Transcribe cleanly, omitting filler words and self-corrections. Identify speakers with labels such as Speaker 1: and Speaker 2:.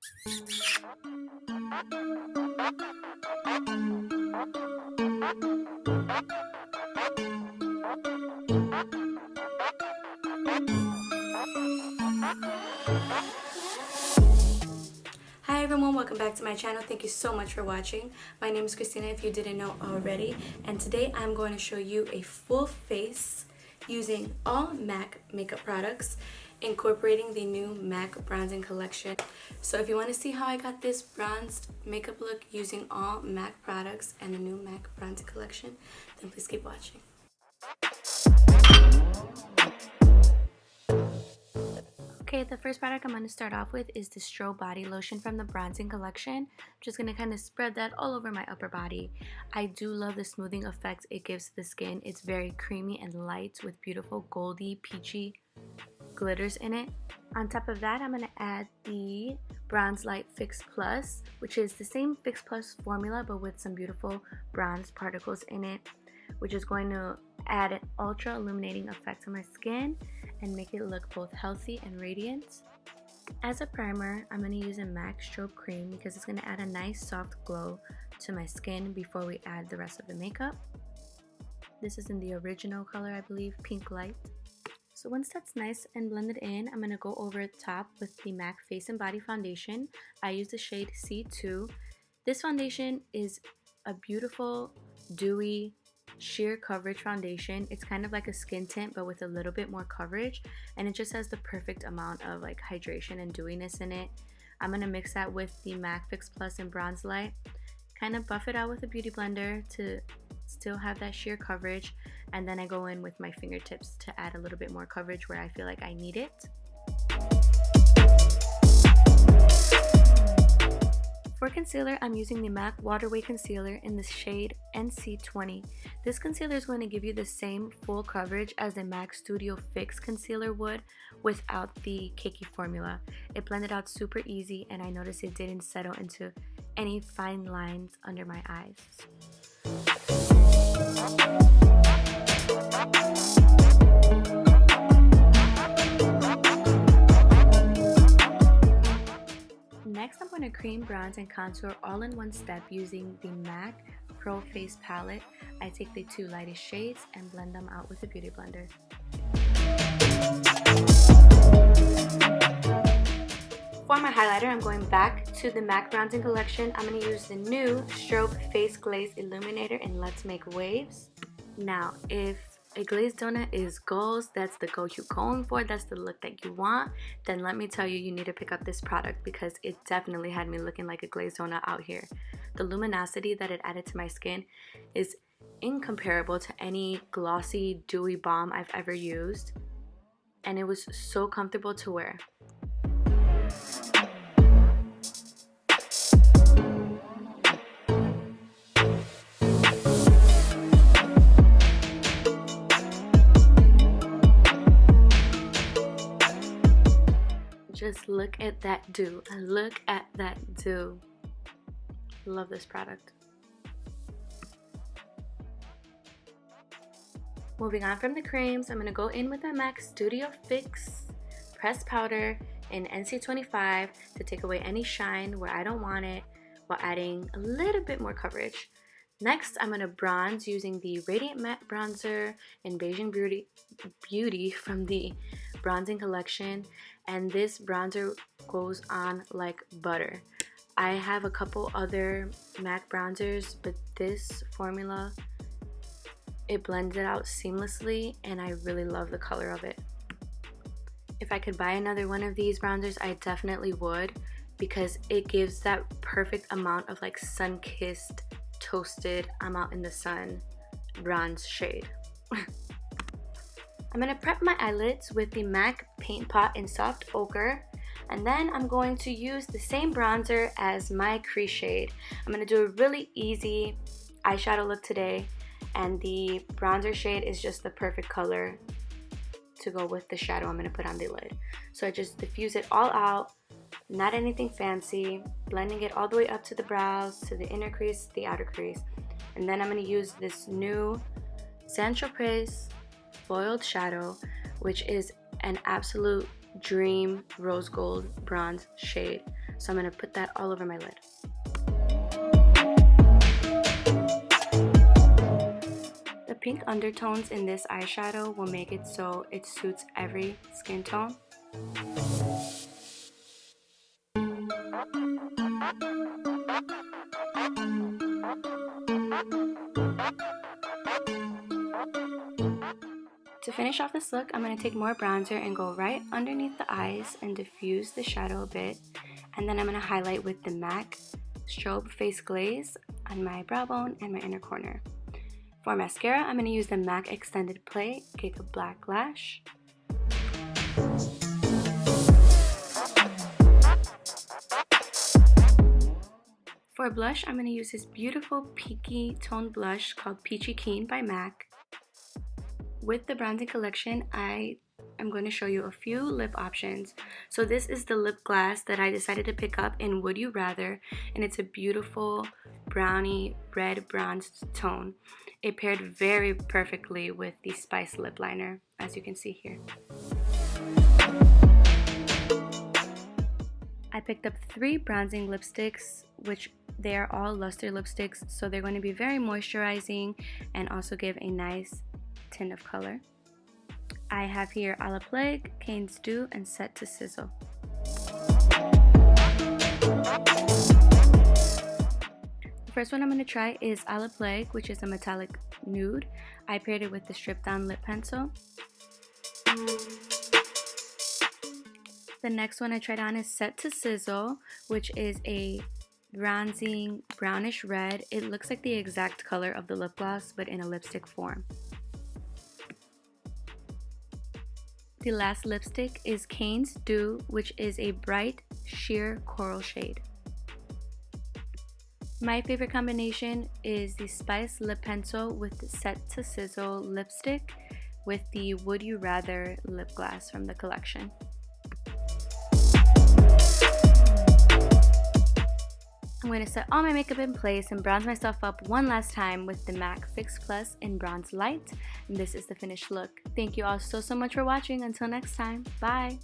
Speaker 1: Hi everyone, welcome back to my channel. Thank you so much for watching. My name is Christina, if you didn't know already, and today I'm going to show you a full face using all MAC makeup products, incorporating the new MAC bronzing collection. So if you want to see how I got this bronzed makeup look using all MAC products and the new MAC bronzing collection, then please keep watching. Okay, the first product I'm going to start off with is the Strobe body lotion from the bronzing collection. I'm just going to kind of spread that all over my upper body. I do love the smoothing effect it gives to the skin. It's very creamy and light with beautiful goldy peachy glitters in it. On top of that, I'm going to add the Bronzelite Fix Plus, which is the same Fix Plus formula but with some beautiful bronze particles in it, which is going to add an ultra illuminating effect to my skin and make it look both healthy and radiant. As a primer, I'm going to use a MAC Strobe cream because it's going to add a nice soft glow to my skin before we add the rest of the makeup. This is in the original color, I believe, PinkLite. So once that's nice and blended in, I'm going to go over the top with the MAC Face and Body Foundation. I use the shade C2. This foundation is a beautiful, dewy, sheer coverage foundation. It's kind of like a skin tint but with a little bit more coverage, and it just has the perfect amount of like hydration and dewiness in it. I'm going to mix that with the MAC Fix Plus and Bronzelite, kind of buff it out with a beauty blender to still have that sheer coverage, and then I go in with my fingertips to add a little bit more coverage where I feel like I need it. For concealer, I'm using the MAC Waterweight Concealer in the shade NC20. This concealer is going to give you the same full coverage as the MAC Studio Fix concealer would without the cakey formula. It blended out super easy, and I noticed it didn't settle into any fine lines under my eyes. Next, I'm going to cream, bronze, and contour all in one step using the MAC Pro Face Palette. I take the two lightest shades and blend them out with a beauty blender. For my highlighter, I'm going back to the MAC Bronzing Collection. I'm going to use the new Strobe Face Glaze Illuminator in Let's Make Waves. Now, if a glazed donut is goals, that's the goal you're going for, that's the look that you want, then let me tell you, you need to pick up this product because it definitely had me looking like a glazed donut out here. The luminosity that it added to my skin is incomparable to any glossy, dewy balm I've ever used, and it was so comfortable to wear. Just look at that dew. Look at that dew. Love this product. Moving on from the creams, I'm going to go in with my MAC Studio Fix Pressed Powder in NC25 to take away any shine where I don't want it while adding a little bit more coverage. Next, I'm going to bronze using the Radiant Matte Bronzer in Beige-ing Beauty from the Bronzing Collection, and this bronzer goes on like butter. I have a couple other MAC bronzers, but this formula, it blends it out seamlessly, and I really love the color of it. If I could buy another one of these bronzers, I definitely would, because it gives that perfect amount of like sun-kissed, toasted, I'm out in the sun bronze shade. I'm going to prep my eyelids with the MAC Paint Pot in Soft Ochre, and then I'm going to use the same bronzer as my crease shade. I'm going to do a really easy eyeshadow look today, and the bronzer shade is just the perfect color to go with the shadow I'm going to put on the lid. So I just diffuse it all out, not anything fancy, blending it all the way up to the brows, to the inner crease, the outer crease. And then I'm going to use this new Tropez foiled shadow, which is an absolute dream rose gold bronze shade. So I'm going to put that all over my lid. The pink undertones in this eyeshadow will make it so it suits every skin tone. To finish off this look, I'm going to take more bronzer and go right underneath the eyes and diffuse the shadow a bit. And then I'm going to highlight with the MAC Strobe Face Glaze on my brow bone and my inner corner. For mascara, I'm going to use the MAC Extended Play Giga Black Lash. For blush, I'm going to use this beautiful peaky toned blush called PeachyKeen by MAC. With the bronzing collection, I am going to show you a few lip options. So this is the lip glass that I decided to pick up in Would You Rather, and it's a beautiful brownie red bronzed tone. It paired very perfectly with the Spice lip liner, as you can see here. I picked up 3 bronzing lipsticks, which they are all Lustre lipsticks, so they're going to be very moisturizing and also give a nice tint of color. I have here A La Plague, Kane's Dew, and Set to Sizzle. The first one I'm going to try is A La Plague, which is a metallic nude. I paired it with the Stripdown Lip pencil. The next one I tried on is Set to Sizzle, which is a bronzing brownish red. It looks like the exact color of the lip gloss, but in a lipstick form. The last lipstick is Kane's Dew, which is a bright sheer coral shade. My favorite combination is the Spice lip pencil with the Set to Sizzle lipstick with the Would You Rather lip gloss from the collection. I'm going to set all my makeup in place and bronze myself up one last time with the MAC Fix Plus in Bronzelite. And this is the finished look. Thank you all so much for watching. Until next time, bye!